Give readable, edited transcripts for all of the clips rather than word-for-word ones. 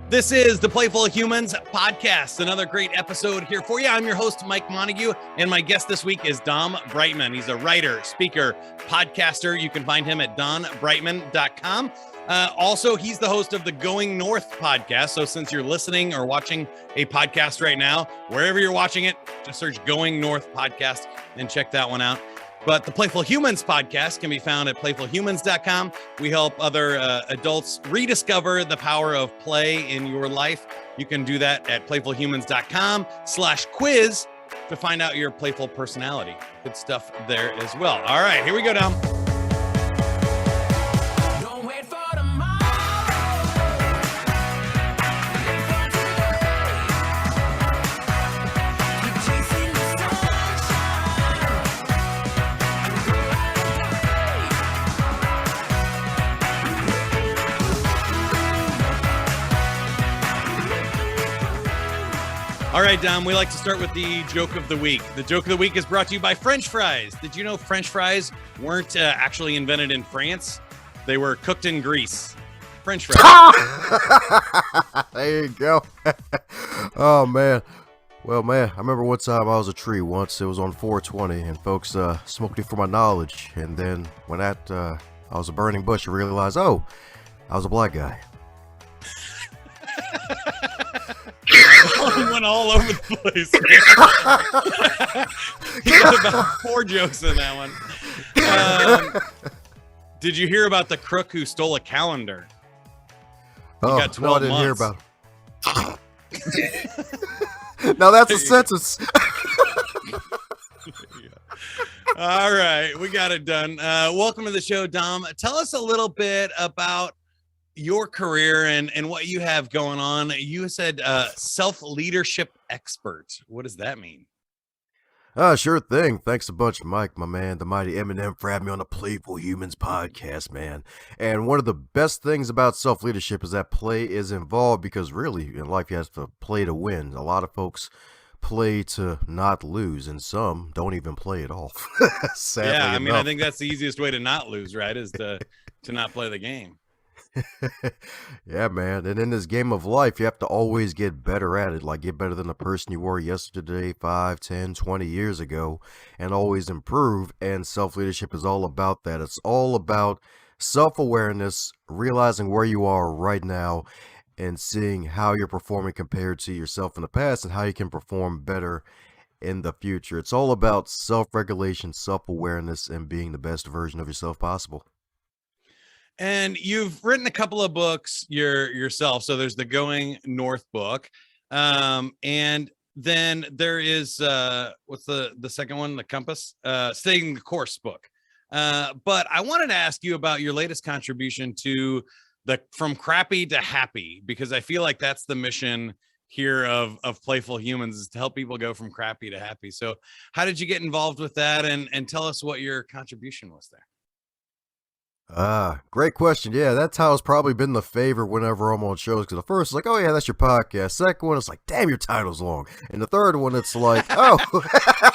This is the Playful Humans podcast, another great episode here for you. I'm your host, Mike Montague, and my guest this week is Dom Brightmon. He's a writer, speaker, podcaster. You can find him at donbrightmon.com. Also, he's the host of the Going North podcast. So since you're listening or watching a podcast right now, wherever you're watching it, just search Going North podcast and check that one out. But the Playful Humans podcast can be found at playfulhumans.com. We help other adults rediscover the power of play in your life. You can do that at playfulhumans.com/quiz to find out your playful personality. Good stuff there as well. All right, here we go, Dom. All right, Dom, we like to start with the joke of the week. The joke of the week is brought to you by French fries. Did you know French fries weren't actually invented in France? They were cooked in Greece. French fries. There you go. Oh, man. Well, man, I remember one time I was a tree once. It was on 420, and folks smoked me for my knowledge. And then when I was a burning bush, I realized, I was a black guy. He went all over the place. He got about 4 jokes in that one. Did you hear about the crook who stole a calendar? He got 12 no, I didn't hear months. about it. Now that's a sentence. All right, we got it done. Welcome to the show, Dom. Tell us a little bit about your career and what you have going on. You said self-leadership expert. What does that mean? Sure thing. Thanks a bunch, Mike, my man, the mighty Eminem, for having me on the Playful Humans podcast, man. And one of the best things about self-leadership is that play is involved, because really in life you have to play to win. A lot of folks play to not lose, and some don't even play at all. Sadly Yeah, I mean, enough. I think that's the easiest way to not lose, right? Is to not play the game. Yeah, man. And in this game of life, you have to always get better at it. Like, get better than the person you were yesterday, 5, 10, 20 years ago, and always improve. And self-leadership is all about that. It's all about self-awareness, realizing where you are right now, and seeing how you're performing compared to yourself in the past and how you can perform better in the future. It's all about self-regulation, self-awareness, and being the best version of yourself possible. And you've written a couple of books yourself. So there's the Going North book. And then there is, what's the second one? The Compass, Staying the Course book. But I wanted to ask you about your latest contribution to the From Crappy to Happy, because I feel like that's the mission here of Playful Humans, is to help people go from crappy to happy. So how did you get involved with that? And tell us what your contribution was there. Great question. Yeah, that's how it's probably been the favorite whenever I'm on shows. Because the first is like, oh yeah, that's your podcast. Second one, it's like, damn, your title's long. And the third one, it's like, oh,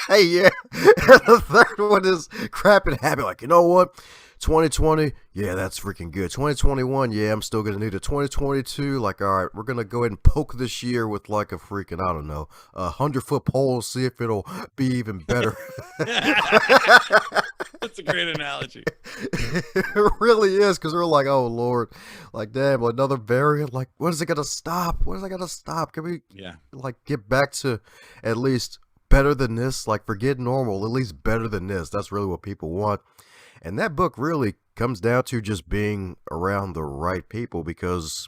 hey, yeah. And the third one is crap and happy. Like, you know what? 2020, yeah, that's freaking good. 2021, yeah, I'm still gonna need it. 2022, like, all right, we're gonna go ahead and poke this year with like a freaking, I don't know, 100-foot pole, see if it'll be even better. That's a great analogy. It really is, because we're like, oh Lord, like, damn, another variant. Like, when is it gonna stop? When is it gonna stop? Can we, like, get back to at least better than this? Like, forget normal, at least better than this. That's really what people want. And that book really comes down to just being around the right people, because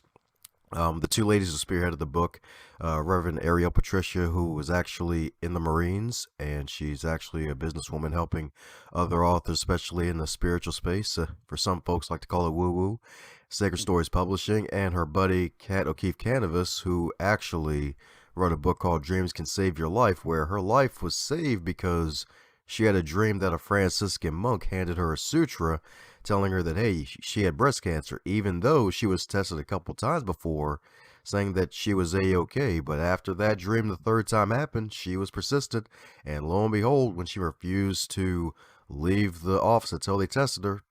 the two ladies who spearheaded the book, Reverend Ariel Patricia, who was actually in the Marines, and she's actually a businesswoman helping other authors, especially in the spiritual space. For some folks like to call it woo-woo. Sacred Stories Publishing, and her buddy Kat O'Keefe Canavas, who actually wrote a book called Dreams Can Save Your Life, where her life was saved because she had a dream that a Franciscan monk handed her a sutra telling her that, hey, she had breast cancer, even though she was tested a couple times before, saying that she was A-okay. But after that dream the third time happened, she was persistent, and lo and behold, when she refused to leave the office until they tested her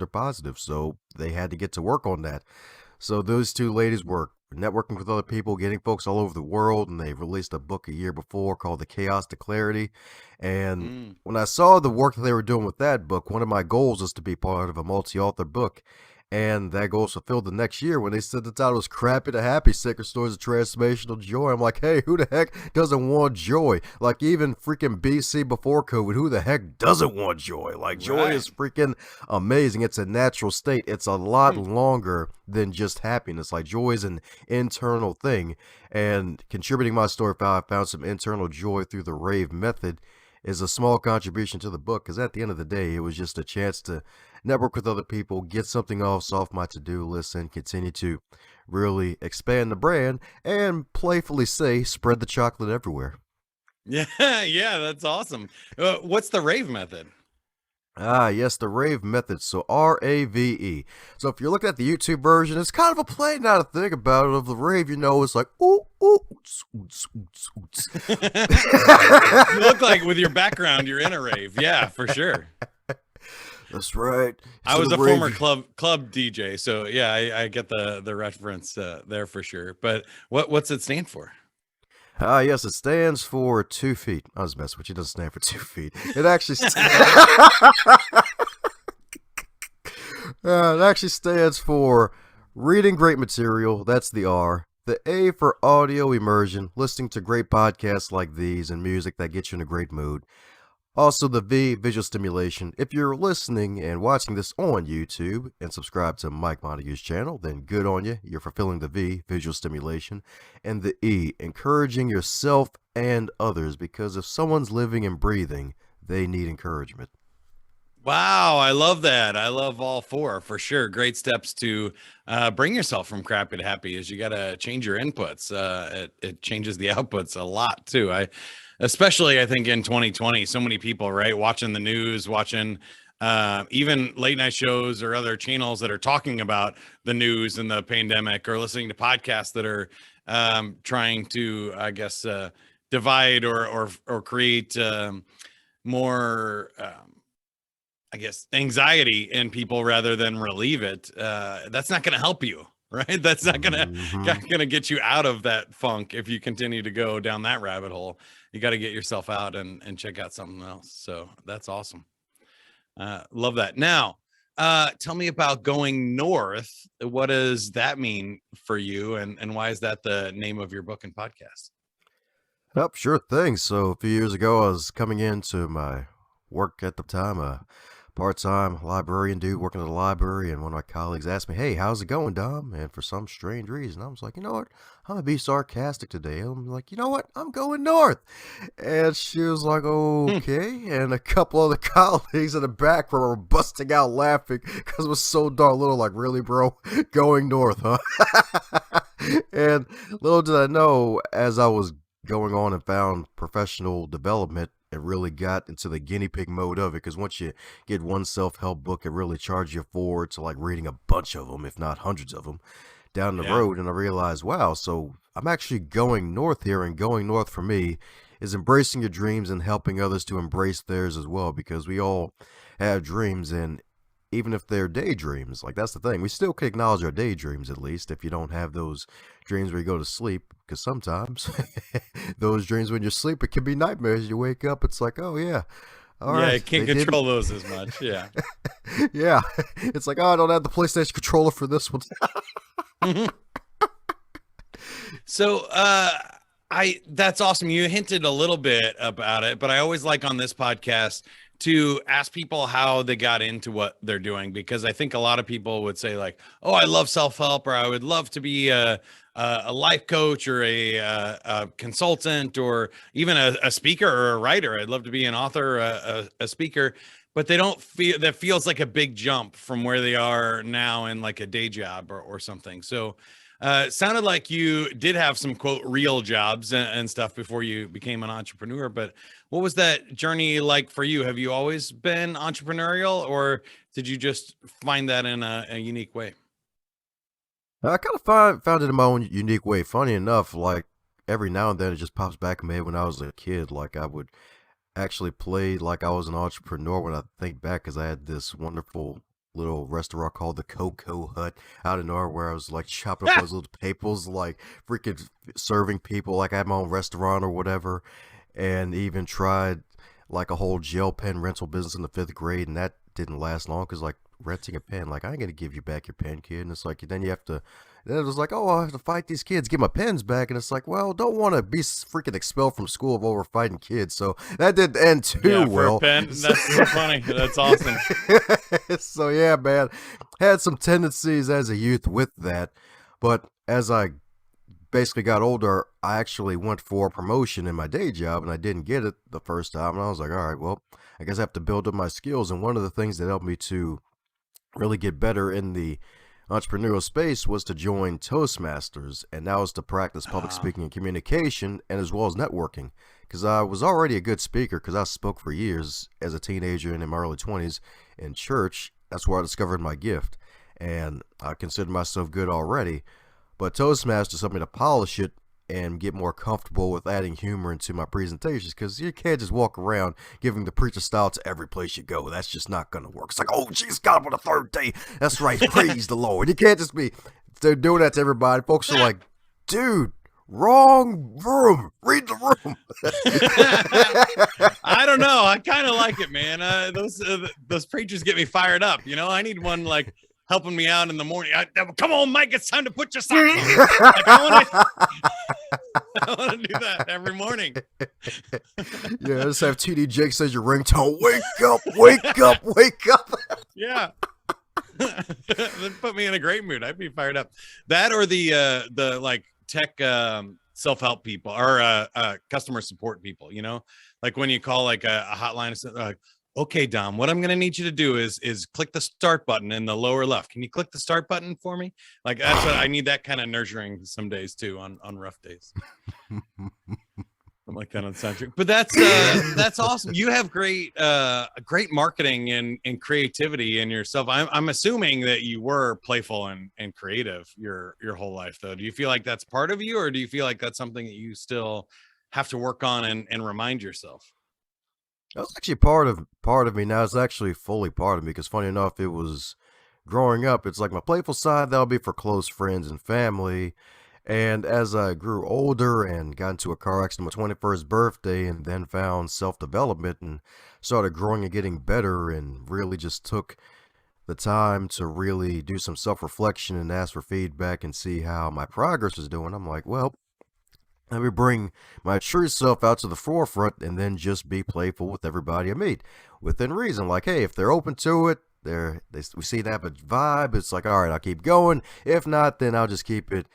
positive, so they had to get to work on that. So those two ladies were networking with other people, getting folks all over the world, and they released a book a year before called The Chaos to Clarity. And when I saw the work that they were doing with that book, one of my goals is to be part of a multi-author book. And that goal was fulfilled the next year when they said the title was Crappy to Happy, Sacred Stories of Transformational Joy. I'm like, hey, who the heck doesn't want joy? Like, even freaking BC before COVID, who the heck doesn't want joy? Like, joy is freaking amazing. It's a natural state. It's a lot longer than just happiness. Like, joy is an internal thing. And contributing my story, I found some internal joy through the Rave Method is a small contribution to the book, because at the end of the day, it was just a chance to network with other people, get something else off my to-do list, and continue to really expand the brand and playfully say, spread the chocolate everywhere. Yeah, that's awesome. What's the Rave Method? Yes, the Rave Method. So R-A-V-E. So if you're looking at the YouTube version, it's kind of a play, now to think about it, of the rave. It's like, ooh, ooh, oots, oots, oots, oots. You look like with your background, you're in a rave. Yeah, for sure. That's right. I was a former club DJ, so yeah, I get the reference there for sure. But what's it stand for? Yes, it stands for 2 feet. I was messing with you. It doesn't stand for 2 feet. It actually it actually stands for reading great material. That's the R. The A for audio immersion, listening to great podcasts like these and music that gets you in a great mood. Also, the V, visual stimulation. If you're listening and watching this on YouTube and subscribe to Mike Montague's channel, then good on you. You're fulfilling the V, visual stimulation. And the E, encouraging yourself and others, because if someone's living and breathing, they need encouragement. Wow, I love that. I love all four for sure. Great steps to bring yourself from crappy to happy is you got to change your inputs. It changes the outputs a lot too. Especially I think in 2020, so many people, right, watching the news, watching even late night shows or other channels that are talking about the news and the pandemic, or listening to podcasts that are trying to, I guess, divide or create more, I guess, anxiety in people rather than relieve it. That's not going to help you. Right. That's not gonna get you out of that funk if you continue to go down that rabbit hole. You got to get yourself out and check out something else. So that's awesome. Love that. Now, tell me about going north. What does that mean for you, and why is that the name of your book and podcast? Yep, sure thing. So a few years ago, I was coming into my work at the time, part-time librarian dude working at the library, and one of my colleagues asked me, hey, how's it going, Dom? And for some strange reason, I was like, you know what, I'm gonna be sarcastic today. I'm like, you know what, I'm going north. And she was like, okay. And a couple other colleagues in the back were busting out laughing because it was so darn little. Like, really, bro, going north, huh? And little did I know, as I was going on and found professional development, it really got into the guinea pig mode of it, because once you get one self-help book, it really charges you forward to like reading a bunch of them, if not hundreds of them, down the road. And I realized, wow, so I'm actually going north here, and going north for me is embracing your dreams and helping others to embrace theirs as well, because we all have dreams, and even if they're daydreams, like that's the thing, we still can acknowledge our daydreams, at least if you don't have those dreams where you go to sleep, because sometimes those dreams when you sleep, it can be nightmares. You wake up, it's like, oh yeah, all right, you can't control those as much. Yeah. Yeah, it's like, oh, I don't have the PlayStation controller for this one. So that's awesome. You hinted a little bit about it, but I always like on this podcast to ask people how they got into what they're doing, because I think a lot of people would say like, oh, I love self-help, or I would love to be a life coach, or a consultant, or even a speaker or a writer. I'd love to be an author, a speaker, but they don't feel, that feels like a big jump from where they are now in like a day job or something. So it sounded like you did have some quote real jobs and stuff before you became an entrepreneur, but what was that journey like for you? Have you always been entrepreneurial, or did you just find that in a unique way? I kind of found it in my own unique way. Funny enough, like every now and then it just pops back in my head when I was a kid. Like I would actually play like I was an entrepreneur when I think back, because I had this wonderful little restaurant called the Cocoa Hut out in nowhere, where I was like chopping up those little peoples, like freaking serving people like I had my own restaurant or whatever, and even tried like a whole gel pen rental business in the 5th grade, and that didn't last long because like renting a pen, like I ain't gonna give you back your pen, kid. And it's like then you have to. Then it was like, oh, I have to fight these kids, get my pens back, and it's like, well, don't want to be freaking expelled from school over fighting kids. So that didn't end too well. For a pen, that's so funny. That's awesome. So yeah, man, had some tendencies as a youth with that, but as I basically got older, I actually went for a promotion in my day job, and I didn't get it the first time, and I was like, all right, well, I guess I have to build up my skills. And one of the things that helped me to really get better in the entrepreneurial space was to join Toastmasters, and that was to practice public speaking and communication, and as well as networking, because I was already a good speaker because I spoke for years as a teenager and in my early 20s in church. That's where I discovered my gift, and I considered myself good already, but Toastmasters helped me to polish it and get more comfortable with adding humor into my presentations, because you can't just walk around giving the preacher style to every place you go. That's just not going to work. It's like, oh, Jesus got up on the 3rd day. That's right. Praise the Lord. You can't just be doing that to everybody. Folks are like, dude, wrong room. Read the room. I don't know. I kind of like it, man. Those preachers get me fired up. You know, I need one like helping me out in the morning. Come on, Mike, it's time to put your socks on. Like, I want to do that every morning. Yeah, just have TD Jake says your ringtone. Wake up, wake up, wake up. Yeah. That put me in a great mood. I'd be fired up. That or the like tech self-help people or customer support people, you know, like when you call like a hotline, like, okay, Dom, what I'm going to need you to do is click the start button in the lower left. Can you click the start button for me? Like, that's what I need, that kind of nurturing some days too, on rough days. I'm like that on soundtrack, but that's awesome. You have great marketing and creativity in yourself. I'm assuming that you were playful and creative your whole life, though. Do you feel like that's part of you, or do you feel like that's something that you still have to work on and remind yourself? That's actually part of me now. It's actually fully part of me, because funny enough, it was growing up. It's like my playful side, that'll be for close friends and family. And as I grew older and got into a car accident on my 21st birthday, and then found self-development and started growing and getting better, and really just took the time to really do some self-reflection and ask for feedback and see how my progress was doing, I'm like, well, let me bring my true self out to the forefront and then just be playful with everybody I meet within reason. Like, hey, if they're open to it, we see they have a vibe, it's like, all right, I'll keep going. If not, then I'll just keep it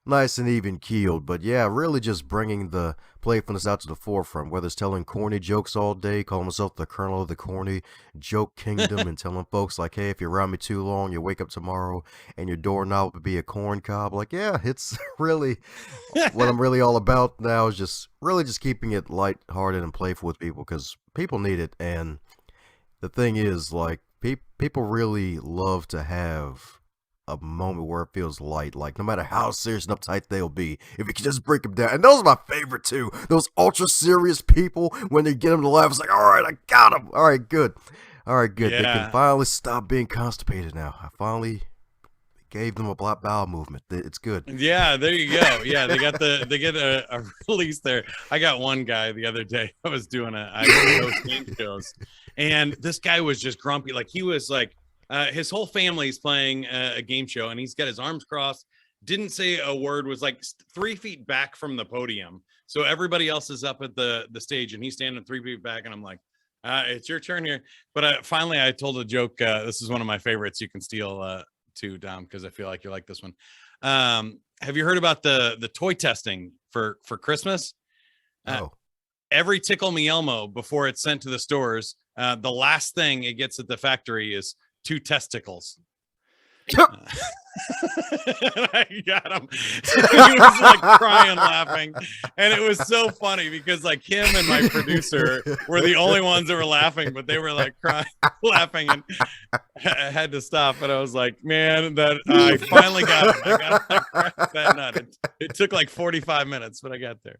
nice and even keeled. But yeah, really just bringing the playfulness out to the forefront, whether it's telling corny jokes all day, calling myself the colonel of the corny joke kingdom, and telling folks like, hey, if you're around me too long, you'll wake up tomorrow and your doorknob will be a corn cob. Like, yeah, it's really what I'm really all about now, is just really just keeping it lighthearted and playful with people, because people need it. And the thing is, like, people really love to have a moment where it feels light, like no matter how serious and uptight they'll be, if you can just break them down. And those are my favorite too, those ultra serious people, when they get them to laugh, it's like, all right, I got them, all right, good, yeah. They can finally stop being constipated now. I finally gave them a black bowel movement. It's good. Yeah, there you go. Yeah, they get a release there. I got one guy the other day. I was doing those game shows, and this guy was just grumpy. Like, he was like, his whole family's playing a game show, and he's got his arms crossed, didn't say a word, was like 3 feet back from the podium. So everybody else is up at the stage, and he's standing 3 feet back. And I'm like, it's your turn here. But finally, I told a joke. This is one of my favorites. You can steal too, Dom, because I feel like you like this one. Have you heard about the toy testing for Christmas? Oh. Every Tickle Me Elmo, before it's sent to the stores, the last thing it gets at the factory is 2 testicles. I got him. So he was like crying, laughing, and it was so funny because like him and my producer were the only ones that were laughing, but they were like crying, laughing, and I had to stop. And I was like, man, that I finally got him. I got that nut. It took like 45 minutes, but I got there.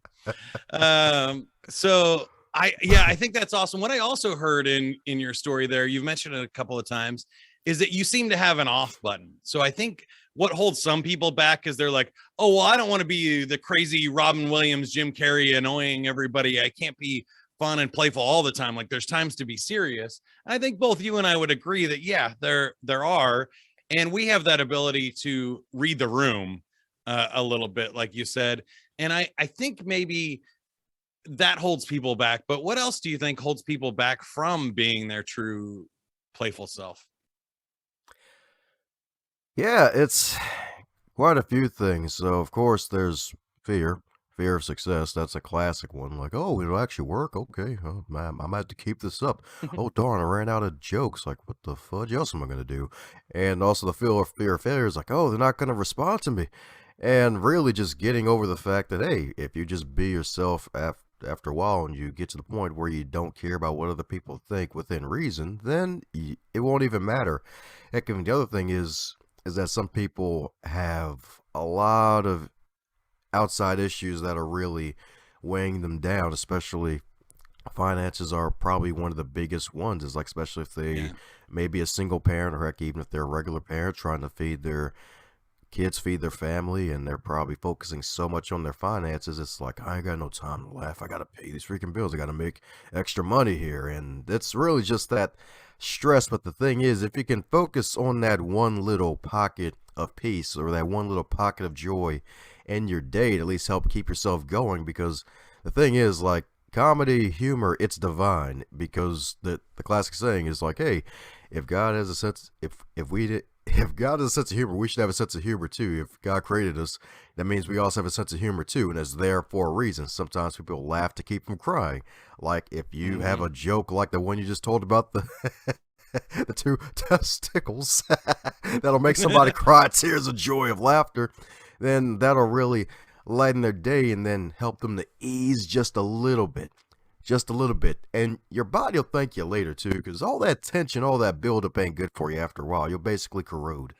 So I think that's awesome. What I also heard in your story there, you've mentioned it a couple of times, is that you seem to have an off button. So I think what holds some people back is they're like, oh, well, I don't want to be the crazy Robin Williams, Jim Carrey, annoying everybody. I can't be fun and playful all the time. Like there's times to be serious. And I think both you and I would agree that, yeah, there are. And we have that ability to read the room a little bit, like you said. And I think maybe that holds people back. But what else do you think holds people back from being their true playful self? Yeah, it's quite a few things. So, of course, there's fear. Fear of success. That's a classic one. Like, oh, it'll actually work. Okay. Oh, man, I might have to keep this up. Oh, darn, I ran out of jokes. Like, what the fudge else am I going to do? And also the fear of failure is like, oh, they're not going to respond to me. And really just getting over the fact that, hey, if you just be yourself after a while and you get to the point where you don't care about what other people think within reason, then it won't even matter. Heck, and the other thing is that some people have a lot of outside issues that are really weighing them down, especially finances are probably one of the biggest ones. Is like, especially if they may be a single parent, or heck, even if they're a regular parent trying to feed their kids, feed their family, and they're probably focusing so much on their finances. It's like, I ain't got no time to laugh. I gotta pay these freaking bills. I gotta make extra money here. And it's really just that stress. But the thing is, if you can focus on that one little pocket of peace, or that one little pocket of joy in your day, to at least help keep yourself going. Because the thing is, like, comedy, humor, it's divine. Because the classic saying is like, hey, if God has a sense, if God has a sense of humor, we should have a sense of humor too. If God created us, that means we also have a sense of humor too, and it's there for a reason. Sometimes people laugh to keep from crying. Like if you have a joke like the one you just told about the the two testicles that'll make somebody cry tears of joy of laughter, then that'll really lighten their day and then help them to ease just a little bit. Just a little bit. And your body will thank you later, too, because all that tension, all that buildup ain't good for you after a while. You'll basically corrode.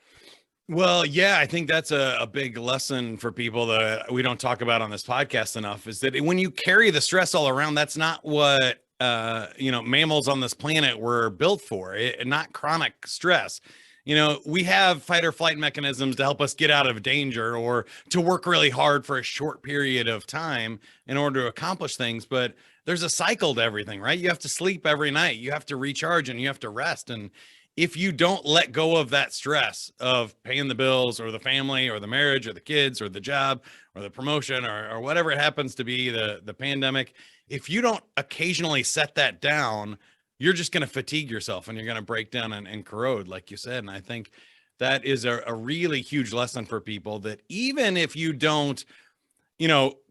Well, yeah, I think that's a big lesson for people that we don't talk about on this podcast enough, is that when you carry the stress all around, that's not what, mammals on this planet were built for, not chronic stress. We have fight or flight mechanisms to help us get out of danger or to work really hard for a short period of time in order to accomplish things. But there's a cycle to everything, right? You have to sleep every night. You have to recharge and you have to rest. And if you don't let go of that stress of paying the bills or the family or the marriage or the kids or the job or the promotion or whatever it happens to be, the pandemic, if you don't occasionally set that down, you're just going to fatigue yourself and you're going to break down and corrode, like you said. And I think that is a really huge lesson for people, that even if you don't,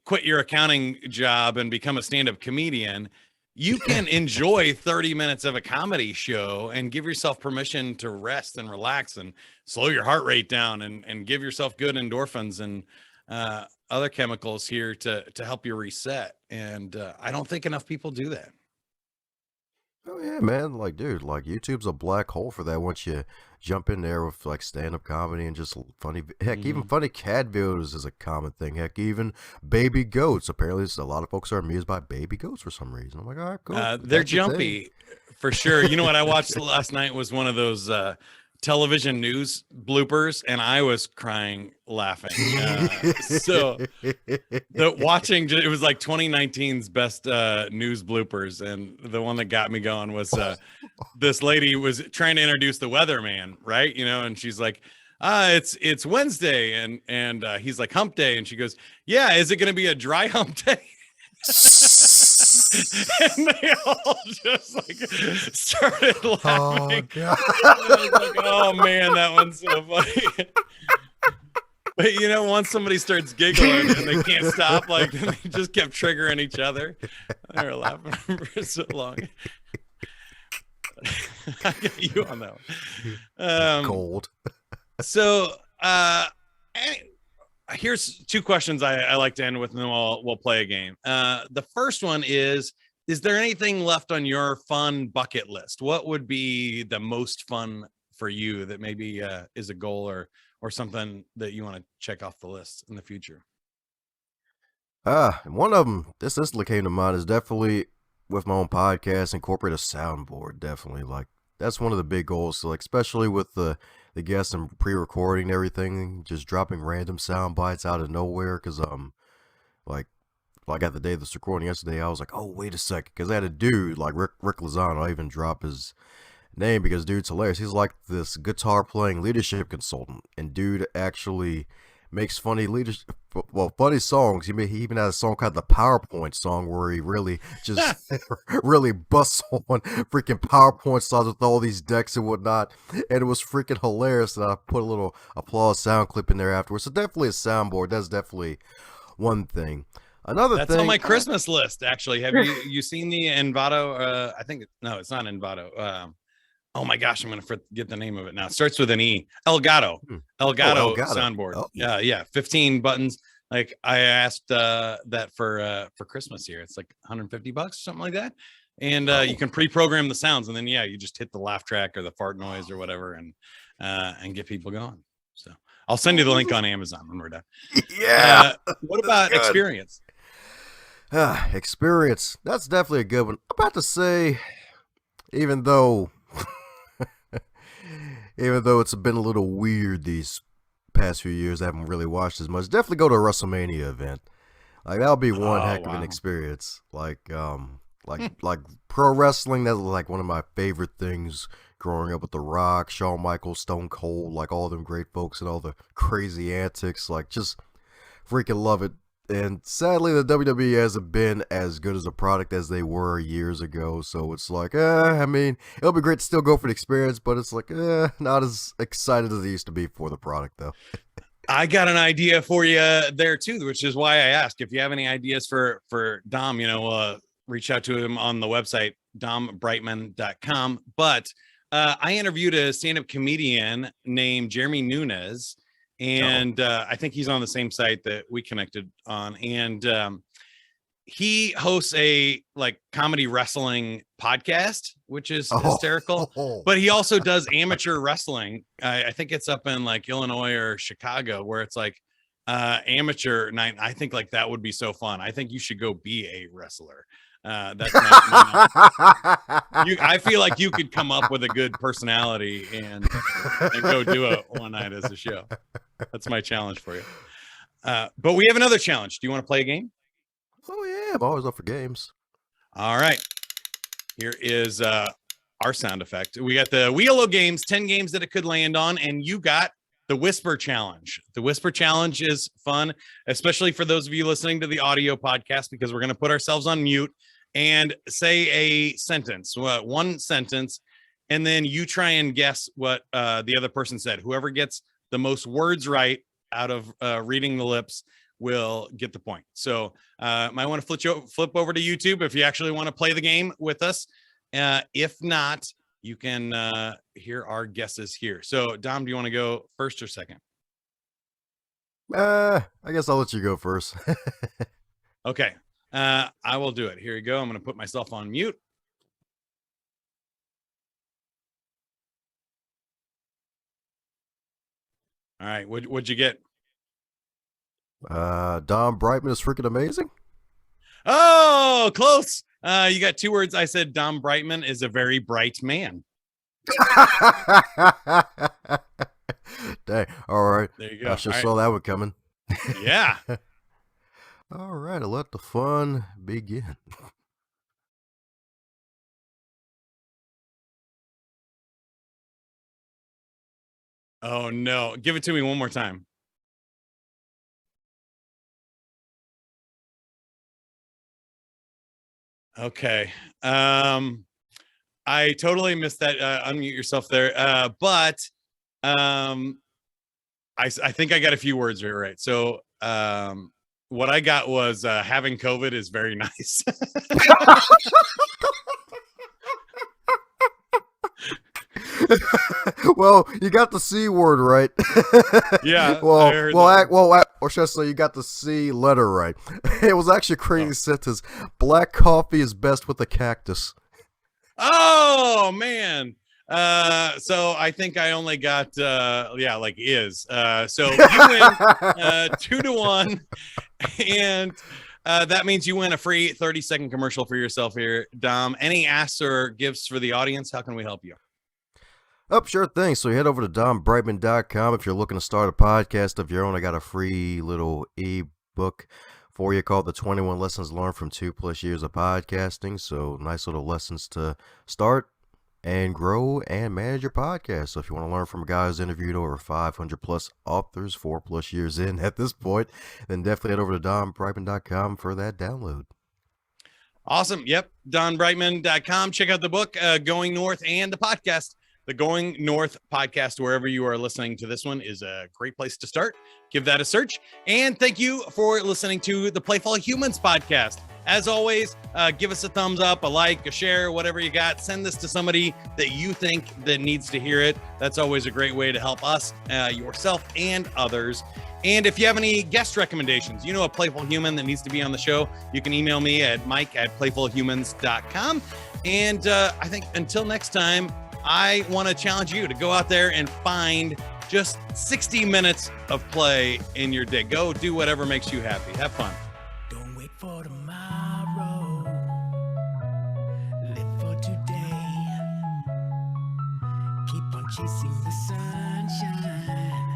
quit your accounting job and become a stand-up comedian, you can enjoy 30 minutes of a comedy show and give yourself permission to rest and relax and slow your heart rate down and give yourself good endorphins and other chemicals here to help you reset. And I don't think enough people do that. Oh yeah, man. Like, dude, like YouTube's a black hole for that. Once you jump in there with like stand-up comedy and just funny, heck, even funny cat videos is a common thing. Heck, even baby goats. Apparently, a lot of folks are amused by baby goats for some reason. I'm like, all right, cool. They're jumpy for sure. You know what I watched last night was one of those television news bloopers, and I was crying laughing. So watching, it was like 2019's best news bloopers, and the one that got me going was this lady was trying to introduce the weatherman, right? And she's like, it's Wednesday, and he's like, hump day, and she goes, yeah, is it going to be a dry hump day? And they all just like started laughing. Oh, I was like, oh man, that one's so funny. But once somebody starts giggling and they can't stop, like they just kept triggering each other. They were laughing for so long. I got you on that one. Cold. So here's two questions I like to end with, and then we'll play a game. The first one is there anything left on your fun bucket list? What would be the most fun for you that maybe is a goal or something that you want to check off the list in the future? One of them, this instantly came to mind, is definitely with my own podcast, incorporate a soundboard. Definitely, like, that's one of the big goals. So like, especially with the guests and pre-recording and everything, just dropping random sound bites out of nowhere. Cause like like at the day of this recording yesterday, I was like, oh wait a second, because I had a dude like Rick Lozano. I even drop his name because dude's hilarious. He's like this guitar playing leadership consultant, and dude actually makes funny leadership, well, funny songs. He even had a song called the PowerPoint song where he really just really busts on freaking PowerPoint slides with all these decks and whatnot, and it was freaking hilarious. And I put a little applause sound clip in there afterwards. So definitely a soundboard. That's definitely one thing. Another That's thing on my Christmas list, actually. Have you seen the Envato? I think no, it's not Envato. Oh my gosh, I'm gonna forget the name of it now. It starts with an E. Elgato. Elgato soundboard. Oh. Yeah, 15 buttons. Like I asked that for Christmas here. It's like $150 or something like that. And you can pre-program the sounds, and then you just hit the laugh track or the fart noise or whatever, and get people going. So I'll send you the link on Amazon when we're done. Yeah. What about experience? Experience. That's definitely a good one. I'm about to say, even though it's been a little weird these past few years, I haven't really watched as much. Definitely go to a WrestleMania event. Like that'll be one heck of an experience. Like pro wrestling. That's like one of my favorite things. Growing up with The Rock, Shawn Michaels, Stone Cold, like all them great folks and all the crazy antics. Like just freaking love it. And sadly, the WWE hasn't been as good as a product as they were years ago. So it's like, I mean, it'll be great to still go for the experience, but it's like, not as excited as it used to be for the product, though. I got an idea for you there, too, which is why I asked. If you have any ideas for Dom, reach out to him on the website, dombrightmon.com. But I interviewed a stand-up comedian named Jeremy Nunez. And I think he's on the same site that we connected on. And he hosts a like comedy wrestling podcast, which is hysterical. But he also does amateur wrestling. I think it's up in like Illinois or Chicago, where it's like amateur night. I think like that would be so fun. I think you should go be a wrestler. That's I feel like you could come up with a good personality and go do it one night as a show. That's my challenge for you. But we have another challenge. Do you want to play a game? Oh yeah, I'm always up for games. All right. Here is our sound effect. We got the wheel of games, 10 games that it could land on, and you got the Whisper Challenge. The Whisper Challenge is fun, especially for those of you listening to the audio podcast, because we're going to put ourselves on mute and say a sentence, one sentence, and then you try and guess what the other person said. Whoever gets the most words right out of reading the lips will get the point. So might want to flip over to YouTube if you actually want to play the game with us. If not, you can hear our guesses here. So Dom, do you want to go first or second? I guess I'll let you go first. Okay. I will do it. Here you go. I'm going to put myself on mute. All right. What'd you get? Dom Brightmon is freaking amazing. Oh, close. You got two words. I said Dom Brightmon is a very bright man. Dang. All right. There you go. I sure saw that one coming. Yeah. All right. I'll let the fun begin. Oh, no. Give it to me one more time. Okay. I totally missed that. Unmute yourself there. But I think I got a few words right. So what I got was having COVID is very nice. Well, you got the C word right. Yeah. Or should I say you got the C letter right? It was actually a crazy sentence. Black coffee is best with a cactus. Oh man. So I think I only got so you win 2-1, and that means you win a free 30-second commercial for yourself here, Dom. Any asks or gifts for the audience? How can we help you? Sure thing. So you head over to dombrightmon.com if you're looking to start a podcast of your own. I got a free little ebook for you called The 21 Lessons Learned from 2+ Years of Podcasting. So nice little lessons to start and grow and manage your podcast. So if you want to learn from a guy who's interviewed over 500 plus authors, 4+ years in at this point, then definitely head over to dombrightmon.com for that download. Awesome. Yep. DonBrightmon.com. Check out the book, Going North, and the podcast. The Going North podcast, wherever you are listening to this one, is a great place to start. Give that a search. And thank you for listening to the Playful Humans podcast. As always, give us a thumbs up, a like, a share, whatever you got. Send this to somebody that you think that needs to hear it. That's always a great way to help us, yourself, and others. And if you have any guest recommendations, you know a playful human that needs to be on the show, you can email me at mike@playfulhumans.com. And I think until next time, I want to challenge you to go out there and find just 60 minutes of play in your day. Go do whatever makes you happy. Have fun. Don't wait for tomorrow. Live for today. Keep on chasing the sunshine.